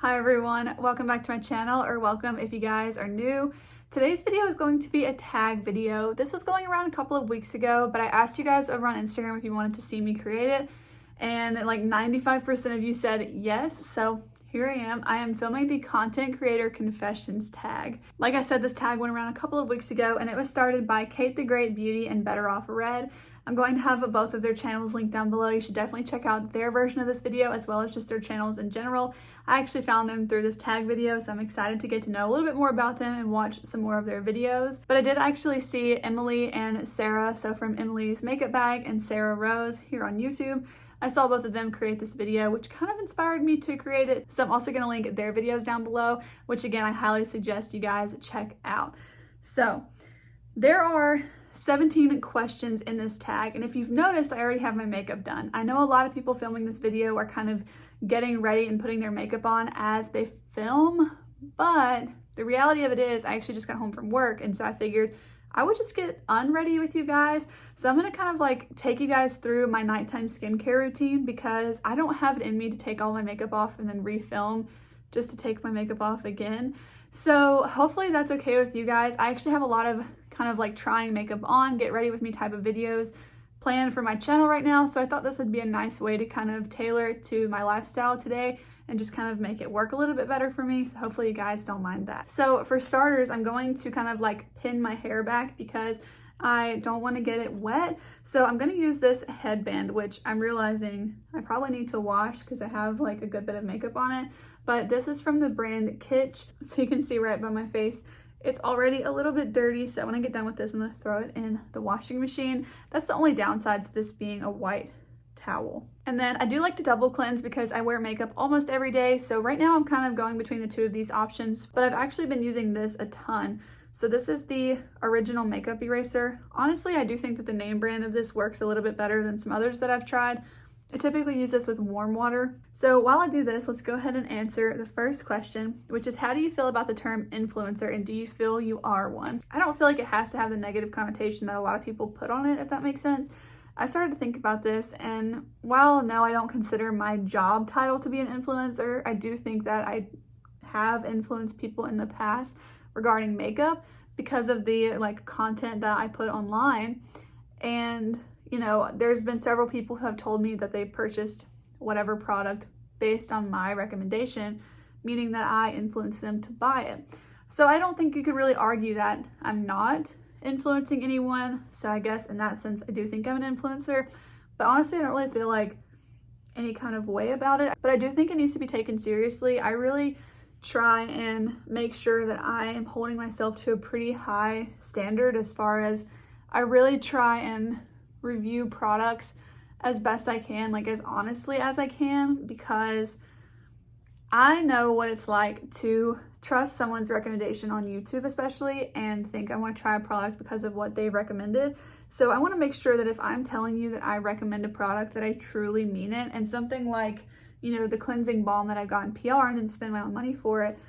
Hi everyone, welcome back to my channel, or welcome if you guys are new. Today's video is going to be a tag video. This was going around a couple of weeks ago, but I asked you guys over on Instagram if you wanted to see me create it, and like 95% of you said yes, so here I am. I am filming the content creator confessions tag. Like I said, this tag went around a couple of weeks ago, and it was started by Cate the Great Beauty and Better Off Red. I'm going to have both of their channels linked down below. You should definitely check out their version of this video as well as just their channels in general. I actually found them through this tag video, so I'm excited to get to know a little bit more about them and watch some more of their videos. But I did actually see Emily and Sarah, so from Emily's Makeup Bag and Sarah Rose here on YouTube. I saw both of them create this video, which kind of inspired me to create it. So I'm also going to link their videos down below, which again, I highly suggest you guys check out. So there are 17 questions in this tag, and if you've noticed, I already have my makeup done. I know a lot of people filming this video are kind of getting ready and putting their makeup on as they film, but the reality of it is I actually just got home from work, and so I figured I would just get unready with you guys. So I'm gonna kind of like take you guys through my nighttime skincare routine because I don't have it in me to take all my makeup off and then refilm just to take my makeup off again. So hopefully that's okay with you guys. I actually have a lot of kind of like trying makeup on, get ready with me type of videos planned for my channel right now. So I thought this would be a nice way to kind of tailor it to my lifestyle today and just kind of make it work a little bit better for me. So hopefully you guys don't mind that. So for starters, I'm going to kind of like pin my hair back because I don't want to get it wet. So I'm going to use this headband, which I'm realizing I probably need to wash because I have like a good bit of makeup on it. But this is from the brand Cate. So you can see right by my face, it's already a little bit dirty. So when I get done with this, I'm going to throw it in the washing machine. That's the only downside to this being a white towel. And then I do like to double cleanse because I wear makeup almost every day. So right now I'm kind of going between the two of these options, but I've actually been using this a ton. So this is the original makeup eraser. Honestly, I do think that the name brand of this works a little bit better than some others that I've tried. I typically use this with warm water. So while I do this, let's go ahead and answer the first question, which is how do you feel about the term influencer and do you feel you are one? I don't feel like it has to have the negative connotation that a lot of people put on it, if that makes sense. I started to think about this, and while no, I don't consider my job title to be an influencer, I do think that I have influenced people in the past regarding makeup because of the like content that I put online. And you know, there's been several people who have told me that they purchased whatever product based on my recommendation, meaning that I influenced them to buy it. So I don't think you could really argue that I'm not influencing anyone. So I guess in that sense, I do think I'm an influencer, but honestly, I don't really feel like any kind of way about it, but I do think it needs to be taken seriously. I really try and make sure that I am holding myself to a pretty high standard as far as I really try and review products as best I can, like as honestly as I can, because I know what it's like to trust someone's recommendation on YouTube especially and think I want to try a product because of what they recommended. So I want to make sure that if I'm telling you that I recommend a product that I truly mean it, and something like, you know, the cleansing balm that I got in PR and didn't spend my own money for it,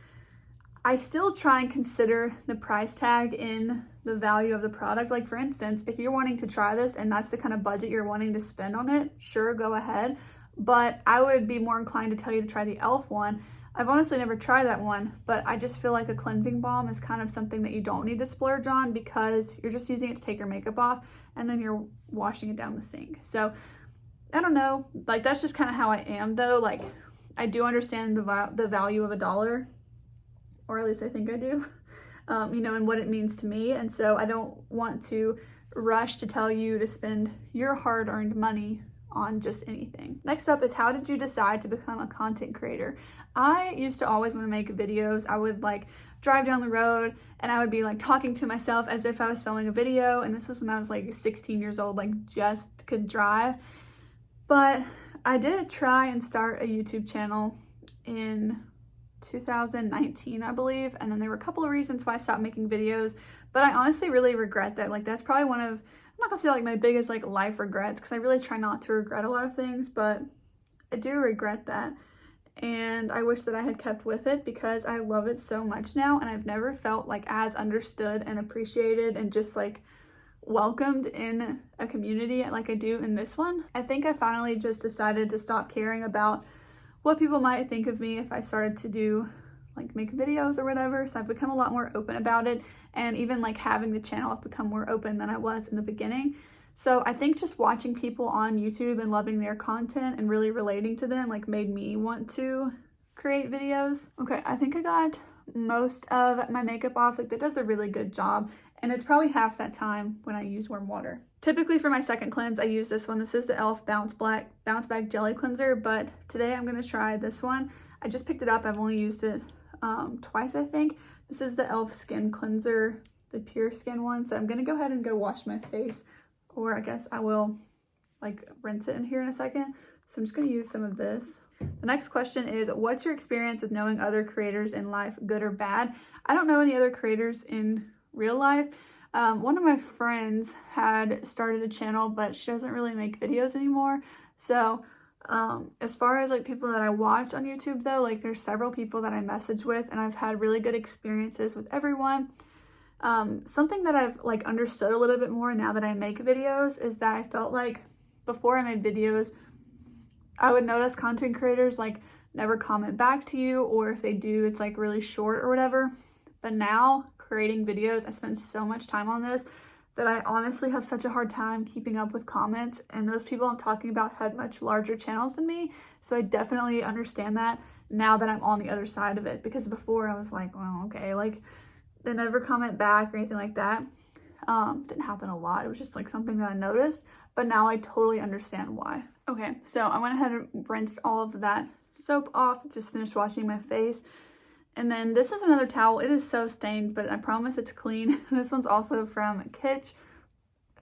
I still try and consider the price tag in the value of the product. Like for instance, if you're wanting to try this and that's the kind of budget you're wanting to spend on it, sure, go ahead. But I would be more inclined to tell you to try the e.l.f. one. I've honestly never tried that one, but I just feel like a cleansing balm is kind of something that you don't need to splurge on because you're just using it to take your makeup off and then you're washing it down the sink. So I don't know, like that's just kind of how I am though. Like I do understand the value of $1, or at least I think I do, you know, and what it means to me. And so I don't want to rush to tell you to spend your hard-earned money on just anything. Next up is how did you decide to become a content creator? I used to always want to make videos. I would like drive down the road and I would be like talking to myself as if I was filming a video. And this was when I was like 16 years old, like just could drive. But I did try and start a YouTube channel in 2019, I believe. And then there were a couple of reasons why I stopped making videos, but I honestly really regret that. Like that's probably one of, I'm not gonna say like my biggest like life regrets because I really try not to regret a lot of things, but I do regret that. And I wish that I had kept with it because I love it so much now. And I've never felt like as understood and appreciated and just like welcomed in a community like I do in this one. I think I finally just decided to stop caring about what people might think of me if I started to do like make videos or whatever. So I've become a lot more open about it, and even like having the channel, I've become more open than I was in the beginning. So I think just watching people on YouTube and loving their content and really relating to them like made me want to create videos. Okay, I think I got most of my makeup off. Like that does a really good job, and it's probably half that time when I use warm water. Typically for my second cleanse, I use this one. This is the e.l.f. Bounce Back Jelly Cleanser, but today I'm gonna try this one. I just picked it up. I've only used it twice, I think. This is the e.l.f. Skin Cleanser, the Pure Skin one. So I'm gonna go ahead and go wash my face, or I guess I will like rinse it in here in a second. So I'm just gonna use some of this. The next question is, what's your experience with knowing other creators in life, good or bad? I don't know any other creators in real life. One of my friends had started a channel, but she doesn't really make videos anymore. So as far as like people that I watch on YouTube though, like there's several people that I message with, and I've had really good experiences with everyone. Something that I've like understood a little bit more now that I make videos is that I felt like before I made videos, I would notice content creators like never comment back to you, or if they do, it's like really short or whatever. But now creating videos, I spend so much time on this that I honestly have such a hard time keeping up with comments, and those people I'm talking about had much larger channels than me. So I definitely understand that now that I'm on the other side of it, because before I was like, well, okay, like they never comment back or anything like that. Didn't happen a lot. It was just like something that I noticed, but now I totally understand why. Okay, so I went ahead and rinsed all of that soap off, just finished washing my face. And then this is another towel. It is so stained, but I promise it's clean. This one's also from Cate,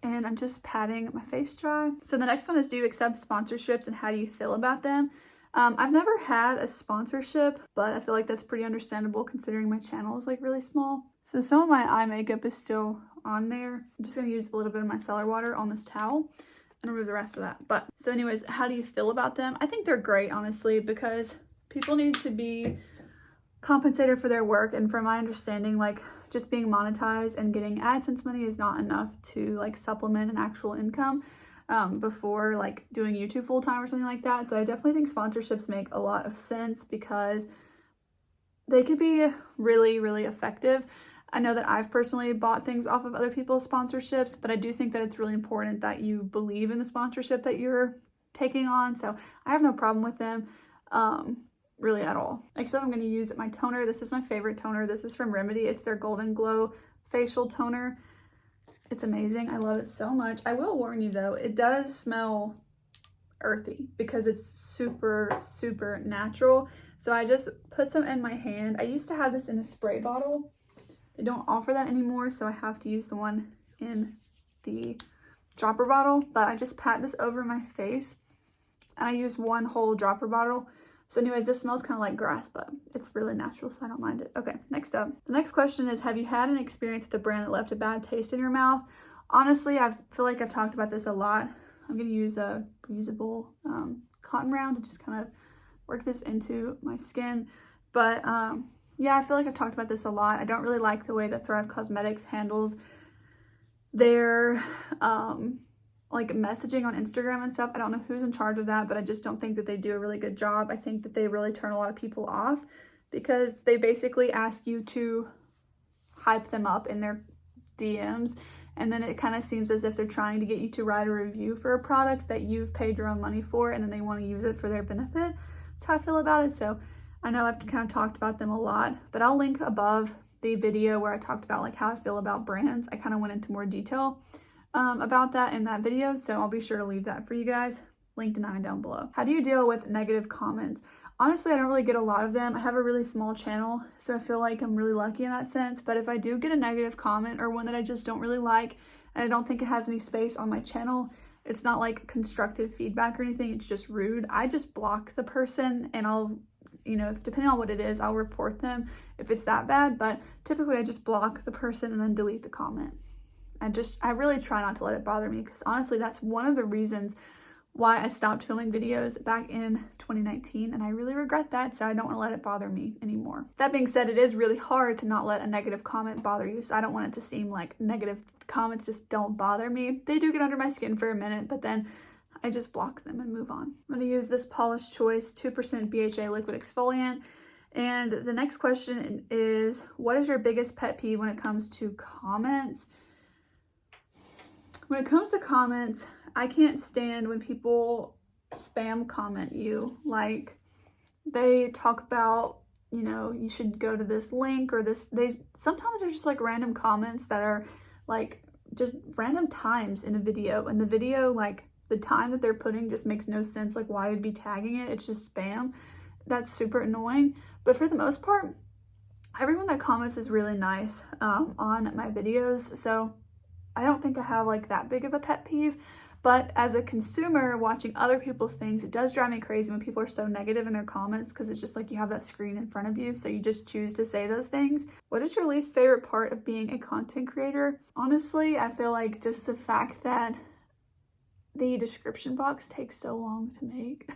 and I'm just patting my face dry. So the next one is, do you accept sponsorships and how do you feel about them? I've never had a sponsorship, but I feel like that's pretty understandable considering my channel is like really small. So some of my eye makeup is still on there. I'm just gonna use a little bit of my cellar water on this towel and remove the rest of that. But so anyways, how do you feel about them? I think they're great, honestly, because people need to be compensated for their work, and from my understanding, like just being monetized and getting AdSense money is not enough to like supplement an actual income before like doing YouTube full-time or something like that. So I definitely think sponsorships make a lot of sense because they could be really, really effective. I know that I've personally bought things off of other people's sponsorships, but I do think that it's really important that you believe in the sponsorship that you're taking on. So I have no problem with them. Really at all. Next up, I'm going to use my toner. This is my favorite toner. This is from Remedy. It's their Golden Glow facial toner. It's amazing. I love it so much. I will warn you though, it does smell earthy because it's super, super natural. So I just put some in my hand. I used to have this in a spray bottle. They don't offer that anymore, so I have to use the one in the dropper bottle. But I just pat this over my face, and I use one whole dropper bottle. So anyways, this smells kind of like grass, but it's really natural, so I don't mind it. Okay, next up. The next question is, have you had an experience with a brand that left a bad taste in your mouth? Honestly, I feel like I've talked about this a lot. I'm going to use a reusable cotton round to just kind of work this into my skin. But yeah, I feel like I've talked about this a lot. I don't really like the way that Thrive Cosmetics handles their like messaging on Instagram and stuff. I don't know who's in charge of that, but I just don't think that they do a really good job. I think that they really turn a lot of people off because they basically ask you to hype them up in their DMs, and then it kind of seems as if they're trying to get you to write a review for a product that you've paid your own money for, and then they want to use it for their benefit. That's how I feel about it. So I know I've kind of talked about them a lot, but I'll link above the video where I talked about like how I feel about brands. I kind of went into more detail about that in that video, so I'll be sure to leave that for you guys, linked down below. How do you deal with negative comments? Honestly, I don't really get a lot of them. I have a really small channel, so I feel like I'm really lucky in that sense, but if I do get a negative comment or one that I just don't really like, and I don't think it has any space on my channel, it's not like constructive feedback or anything, it's just rude, I just block the person, and I'll, you know, if depending on what it is, I'll report them if it's that bad, but typically I just block the person and then delete the comment. I really try not to let it bother me, because honestly, that's one of the reasons why I stopped filming videos back in 2019, and I really regret that, so I don't want to let it bother me anymore. That being said, it is really hard to not let a negative comment bother you, so I don't want it to seem like negative comments just don't bother me. They do get under my skin for a minute, but then I just block them and move on. I'm gonna use this Paula's Choice 2% BHA liquid exfoliant. And the next question is, what is your biggest pet peeve when it comes to comments? When it comes to comments, I can't stand when people spam comment you. Like, they talk about, you know, you should go to this link or this. Sometimes there's just like random comments that are like just random times in a video, and the video, like the time that they're putting just makes no sense. Like, why would be tagging it? It's just spam. That's super annoying. But for the most part, everyone that comments is really nice on my videos. So I don't think I have like that big of a pet peeve. But as a consumer watching other people's things, it does drive me crazy when people are so negative in their comments, because it's just like you have that screen in front of you, so you just choose to say those things. What is your least favorite part of being a content creator? Honestly, I feel like just the fact that the description box takes so long to make.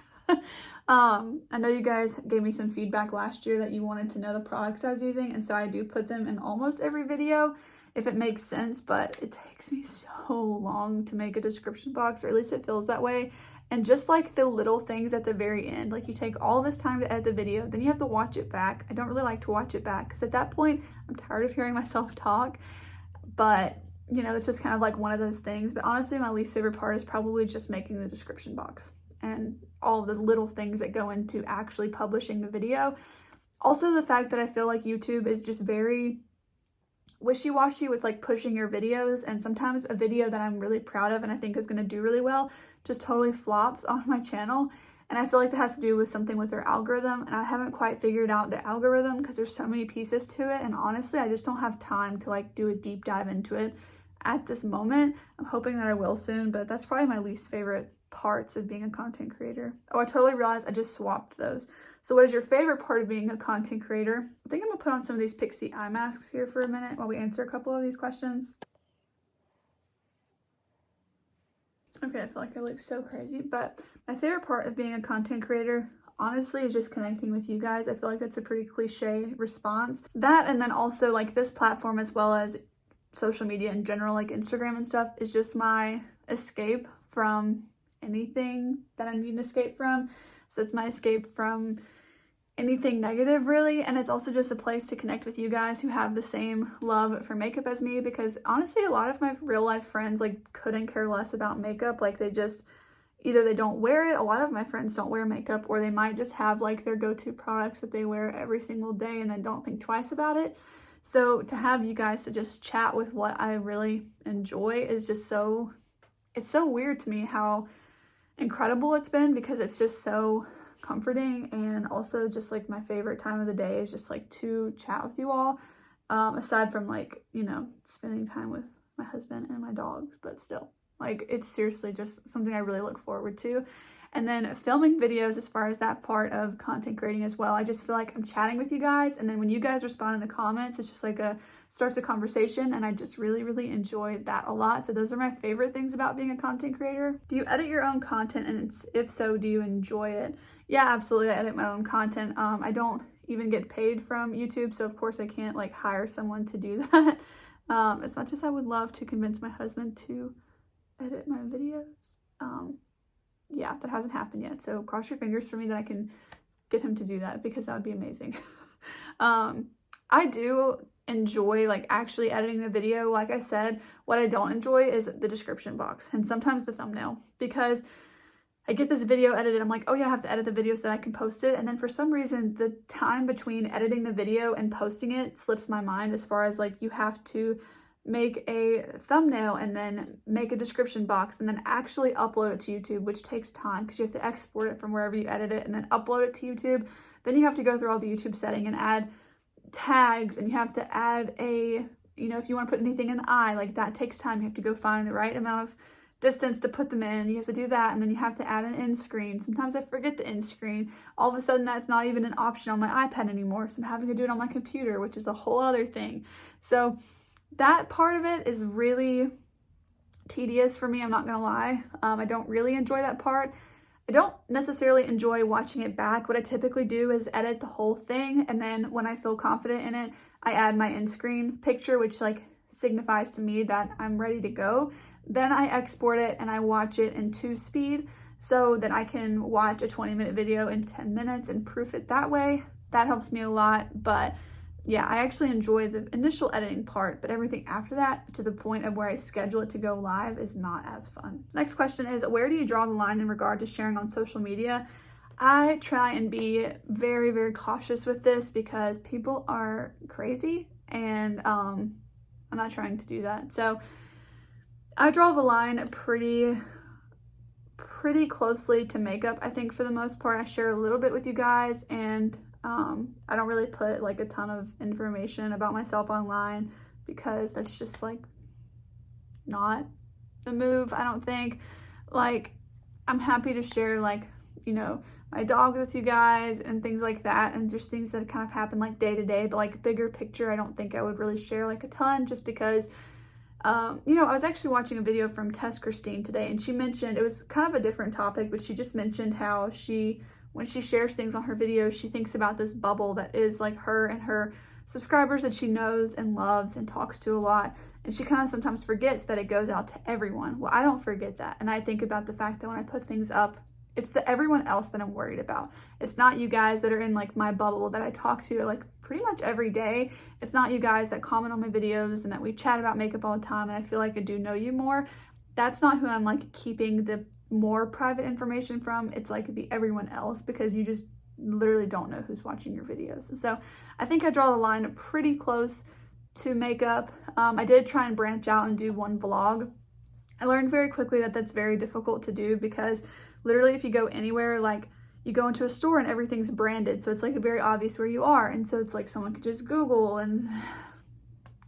I know you guys gave me some feedback last year that you wanted to know the products I was using, and so I do put them in almost every video if it makes sense, but it takes me so long to make a description box, or at least it feels that way. And just like the little things at the very end, like you take all this time to edit the video, then you have to watch it back. I don't really like to watch it back because at that point I'm tired of hearing myself talk, but you know, it's just kind of like one of those things. But honestly, my least favorite part is probably just making the description box and all the little things that go into actually publishing the video. Also, the fact that I feel like YouTube is just very wishy-washy with like pushing your videos, and sometimes a video that I'm really proud of and I think is going to do really well just totally flops on my channel. And I feel like that has to do with something with their algorithm, and I haven't quite figured out the algorithm because there's so many pieces to it, and honestly I just don't have time to like do a deep dive into it at this moment. I'm hoping that I will soon, but that's probably my least favorite parts of being a content creator. Oh, I totally realized I just swapped those. So what is your favorite part of being a content creator? I think I'm gonna put on some of these Pixie eye masks here for a minute while we answer a couple of these questions. Okay, I feel like I look so crazy, but my favorite part of being a content creator, honestly, is just connecting with you guys. I feel like that's a pretty cliche response. That, and then also like this platform, as well as social media in general, like Instagram and stuff, is just my escape from anything that I need to escape from. So it's my escape from anything negative, really. And it's also just a place to connect with you guys who have the same love for makeup as me, because honestly, a lot of my real life friends like couldn't care less about makeup. Like, they just, either they don't wear it, a lot of my friends don't wear makeup, or they might just have like their go-to products that they wear every single day and then don't think twice about it. So to have you guys to just chat with what I really enjoy is just so, it's so weird to me how incredible it's been, because it's just so comforting. And also just like my favorite time of the day is just like to chat with you all, aside from like, you know, spending time with my husband and my dogs, but still, like, it's seriously just something I really look forward to. And then filming videos, as far as that part of content creating as well, I just feel like I'm chatting with you guys, and then when you guys respond in the comments, it's just like starts a conversation, and I just really, really enjoy that a lot. So those are my favorite things about being a content creator. Do you edit your own content, and if so, do you enjoy it? Yeah, absolutely. I edit my own content. I don't even get paid from YouTube, so of course I can't like hire someone to do that. As much as I would love to convince my husband to edit my videos, yeah, that hasn't happened yet. So cross your fingers for me that I can get him to do that, because that would be amazing. I do enjoy like actually editing the video. Like I said, what I don't enjoy is the description box and sometimes the thumbnail, because I get this video edited, I'm like, oh yeah, I have to edit the video so that I can post it. And then for some reason, the time between editing the video and posting it slips my mind, as far as like you have to make a thumbnail and then make a description box and then actually upload it to YouTube, which takes time because you have to export it from wherever you edit it and then upload it to YouTube. Then you have to go through all the YouTube setting and add tags, and you have to add a, you know, if you want to put anything in the eye, like that takes time. You have to go find the right amount of distance to put them in. You have to do that, and then you have to add an end screen. Sometimes I forget the end screen. All of a sudden that's not even an option on my iPad anymore, so I'm having to do it on my computer, which is a whole other thing. So that part of it is really tedious for me, I'm not gonna lie. I don't really enjoy that part. I don't necessarily enjoy watching it back. What I typically do is edit the whole thing, and then when I feel confident in it, I add my end screen picture, which like signifies to me that I'm ready to go. Then I export it and I watch it in 2-speed so that I can watch a 20-minute video in 10 minutes and proof it that way. That helps me a lot, but yeah, I actually enjoy the initial editing part, but everything after that, to the point of where I schedule it to go live, is not as fun. Next question is, where do you draw the line in regard to sharing on social media? I try and be very, very cautious with this because people are crazy, and I'm not trying to do that. So I draw the line pretty closely to makeup. I think for the most part, I share a little bit with you guys, and I don't really put like a ton of information about myself online because that's just like not the move, I don't think. Like, I'm happy to share, like, you know, my dog with you guys and things like that, and just things that kind of happen like day to day, but like bigger picture, I don't think I would really share like a ton, just because you know, I was actually watching a video from Tess Christine today, and she mentioned, it was kind of a different topic, but she just mentioned how when she shares things on her videos, she thinks about this bubble that is like her and her subscribers that she knows and loves and talks to a lot. And she kind of sometimes forgets that it goes out to everyone. Well, I don't forget that. And I think about the fact that when I put things up, it's the everyone else that I'm worried about. It's not you guys that are in like my bubble that I talk to like pretty much every day. It's not you guys that comment on my videos and that we chat about makeup all the time and I feel like I do know you more. That's not who I'm like keeping the more private information from. It's like the everyone else, because you just literally don't know who's watching your videos. So I think I draw the line pretty close to makeup. I did try and branch out and do one vlog. I learned very quickly that that's very difficult to do, because literally if you go anywhere, like you go into a store and everything's branded, so it's like very obvious where you are, and so it's like someone could just Google, and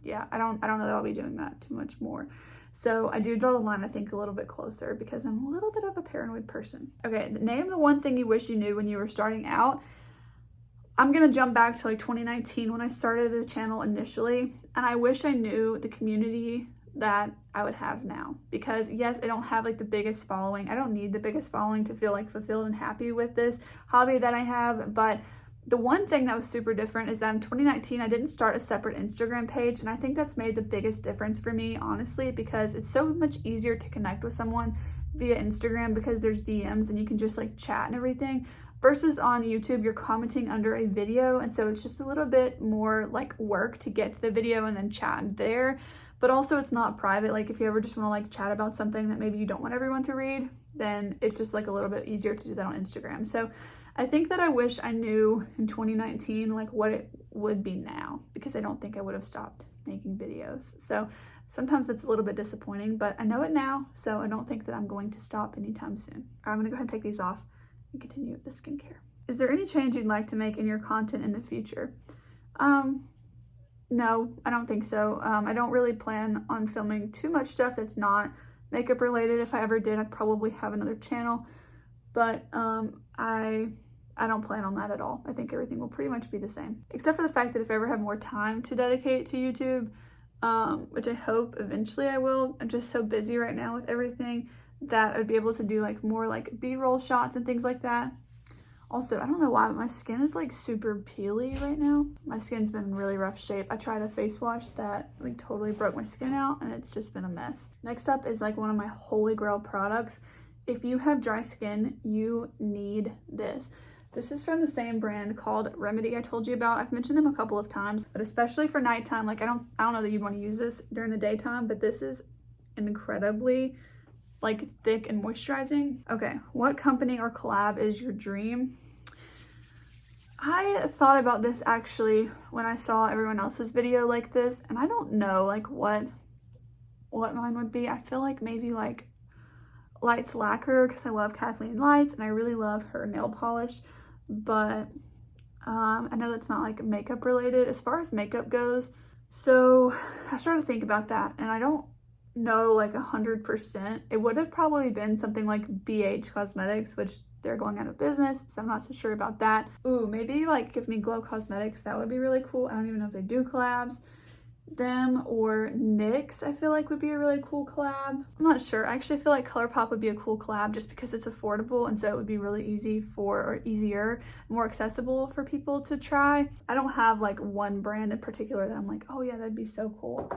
yeah, I don't know that I'll be doing that too much more. So I do draw the line, I think, a little bit closer because I'm a little bit of a paranoid person. Okay, name the one thing you wish you knew when you were starting out. I'm gonna jump back to like 2019 when I started the channel initially, and I wish I knew the community that I would have now, because yes, I don't have like the biggest following. I don't need the biggest following to feel like fulfilled and happy with this hobby that I have, but the one thing that was super different is that in 2019, I didn't start a separate Instagram page, and I think that's made the biggest difference for me, honestly, because it's so much easier to connect with someone via Instagram because there's DMs and you can just like chat and everything, versus on YouTube, you're commenting under a video, and so it's just a little bit more like work to get to the video and then chat there. But also it's not private. Like if you ever just want to like chat about something that maybe you don't want everyone to read, then it's just like a little bit easier to do that on Instagram. So I think that I wish I knew in 2019 like what it would be now, because I don't think I would have stopped making videos. So sometimes that's a little bit disappointing, but I know it now, so I don't think that I'm going to stop anytime soon. All right, I'm gonna go ahead and take these off and continue with the skincare. Is there any change you'd like to make in your content in the future? No, I don't think so. I don't really plan on filming too much stuff that's not makeup related. If I ever did, I'd probably have another channel, but I don't plan on that at all. I think everything will pretty much be the same, except for the fact that if I ever have more time to dedicate to YouTube, which I hope eventually I will. I'm just so busy right now with everything that I'd be able to do like more like B-roll shots and things like that. Also, I don't know why, but my skin is like super peely right now. My skin's been in really rough shape. I tried a face wash that like totally broke my skin out, and it's just been a mess. Next up is like one of my holy grail products. If you have dry skin, you need this. This is from the same brand called Remedy I told you about. I've mentioned them a couple of times, but especially for nighttime, like I don't know that you'd want to use this during the daytime, but this is incredibly like thick and moisturizing. Okay, what company or collab is your dream? I thought about this actually when I saw everyone else's video like this, and I don't know like what mine would be. I feel like maybe like Lights Lacquer, because I love Kathleen Lights and I really love her nail polish, but I know that's not like makeup related as far as makeup goes. So I started to think about that, and I don't know like 100%. It would have probably been something like BH Cosmetics, which they're going out of business, so I'm not so sure about that. Ooh, maybe like Give Me Glow Cosmetics, that would be really cool. I don't even know if they do collabs. Them or NYX, I feel like would be a really cool collab. I'm not sure. I actually feel like ColourPop would be a cool collab just because it's affordable, and so it would be really easy easier, more accessible for people to try. I don't have like one brand in particular that I'm like, oh yeah, that'd be so cool.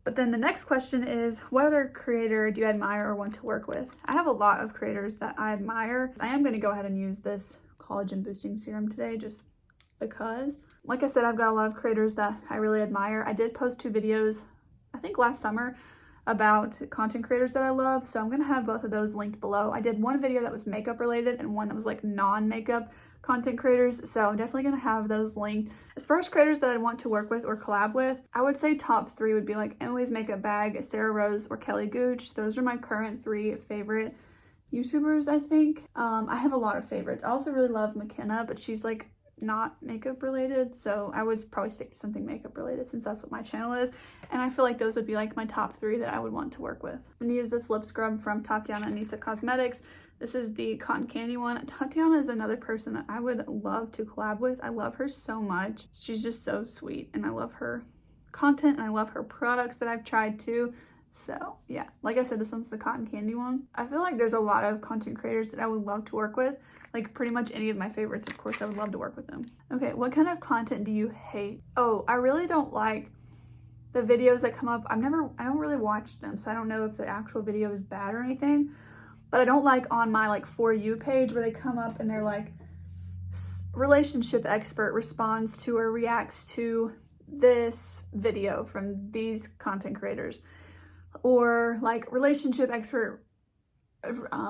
But then the next question is, what other creator do you admire or want to work with? I have a lot of creators that I admire. I am going to go ahead and use this collagen boosting serum today just because. Like I said, I've got a lot of creators that I really admire. I did post 2 videos, I think last summer, about content creators that I love. So I'm going to have both of those linked below. I did one video that was makeup related and one that was like non-makeup content creators. So I'm definitely going to have those linked. As far as creators that I want to work with or collab with, I would say top 3 would be like Emily's Makeup Bag, Sarah Rose, or Kelly Gooch. Those are my current 3 favorite YouTubers, I think. I have a lot of favorites. I also really love McKenna, but she's like not makeup related, so I would probably stick to something makeup related since that's what my channel is. And I feel like those would be like my top 3 that I would want to work with. I'm gonna use this lip scrub from Tatiana Anisa Cosmetics. This is the cotton candy one. Tatiana is another person that I would love to collab with. I love her so much. She's just so sweet, and I love her content, and I love her products that I've tried too. So yeah, like I said, this one's the cotton candy one. I feel like there's a lot of content creators that I would love to work with. Like pretty much any of my favorites, of course, I would love to work with them. Okay, what kind of content do you hate? Oh, I really don't like the videos that come up. I don't really watch them, so I don't know if the actual video is bad or anything. But I don't like on my like For You page where they come up and they're like, relationship expert responds to or reacts to this video from these content creators. Or like relationship expert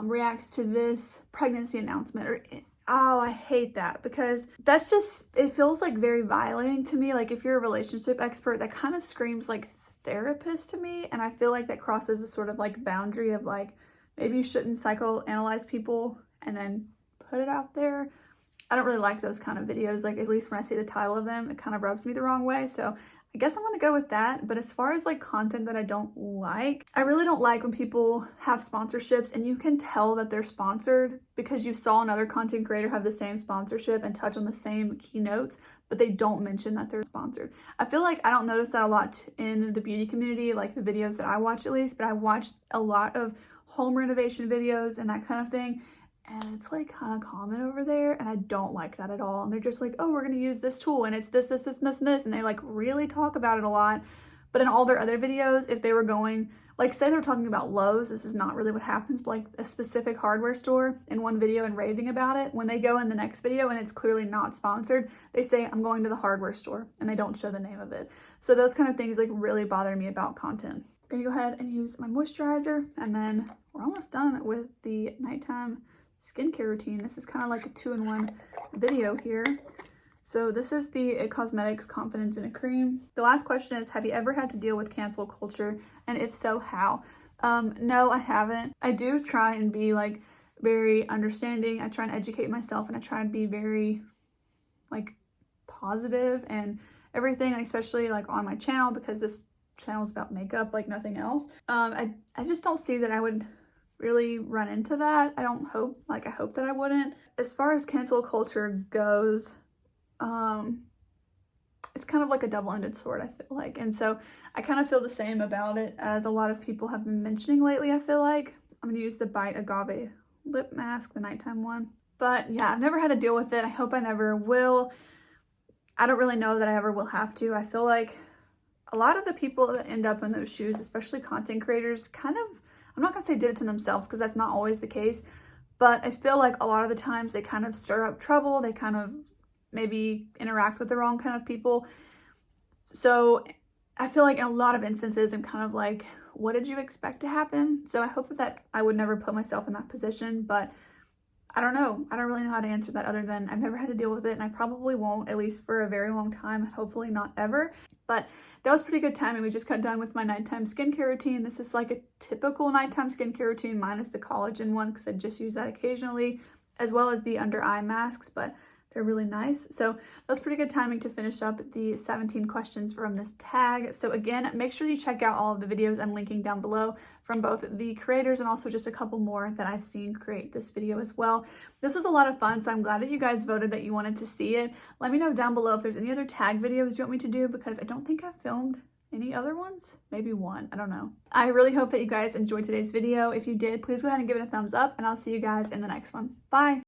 reacts to this pregnancy announcement. Or oh, I hate that, because that's just, it feels like very violating to me. Like if you're a relationship expert, that kind of screams like therapist to me, and I feel like that crosses a sort of like boundary of like, maybe you shouldn't psychoanalyze people and then put it out there. I don't really like those kind of videos. Like at least when I see the title of them, it kind of rubs me the wrong way. So I guess I'm gonna go with that. But as far as like content that I don't like, I really don't like when people have sponsorships and you can tell that they're sponsored because you saw another content creator have the same sponsorship and touch on the same keynotes, but they don't mention that they're sponsored. I feel like I don't notice that a lot in the beauty community, like the videos that I watch at least, but I watched a lot of home renovation videos and that kind of thing. And it's like kind of common over there, and I don't like that at all. And they're just like, oh, we're gonna use this tool and it's this, this, this, and this, and this. And they like really talk about it a lot. But in all their other videos, if they were going, like say they're talking about Lowe's, this is not really what happens, but like a specific hardware store in one video and raving about it, when they go in the next video and it's clearly not sponsored, they say, I'm going to the hardware store, and they don't show the name of it. So those kind of things like really bother me about content. I'm gonna go ahead and use my moisturizer, and then we're almost done with the nighttime skincare routine. This is kind of like a 2-in-1 video here. So this is the It Cosmetics Confidence in a Cream. The last question is, have you ever had to deal with cancel culture? And if so, how? No, I haven't. I do try and be like very understanding. I try and educate myself, and I try and be very like positive and everything, especially like on my channel, because this channel is about makeup like nothing else. I just don't see that I would really run into that. I hope that I wouldn't. As far as cancel culture goes, it's kind of like a double-ended sword, I feel like. And so I kind of feel the same about it as a lot of people have been mentioning lately, I feel like. I'm gonna use the Bite Agave lip mask, the nighttime one. But yeah, I've never had to deal with it. I hope I never will. I don't really know that I ever will have to. I feel like a lot of the people that end up in those shoes, especially content creators, kind of, I'm not gonna say did it to themselves, because that's not always the case, but I feel like a lot of the times they kind of stir up trouble. They kind of maybe interact with the wrong kind of people. So I feel like in a lot of instances, I'm kind of like, what did you expect to happen? So I hope that I would never put myself in that position, but I don't know. I don't really know how to answer that other than I've never had to deal with it, and I probably won't, at least for a very long time, hopefully not ever. But that was pretty good timing. We just got done with my nighttime skincare routine. This is like a typical nighttime skincare routine minus the collagen one, because I just use that occasionally, as well as the under eye masks, but they're really nice. So that was pretty good timing to finish up the 17 questions from this tag. So again, make sure you check out all of the videos I'm linking down below from both the creators and also just a couple more that I've seen create this video as well. This was a lot of fun, so I'm glad that you guys voted that you wanted to see it. Let me know down below if there's any other tag videos you want me to do, because I don't think I've filmed any other ones. Maybe one, I don't know. I really hope that you guys enjoyed today's video. If you did, please go ahead and give it a thumbs up, and I'll see you guys in the next one. Bye.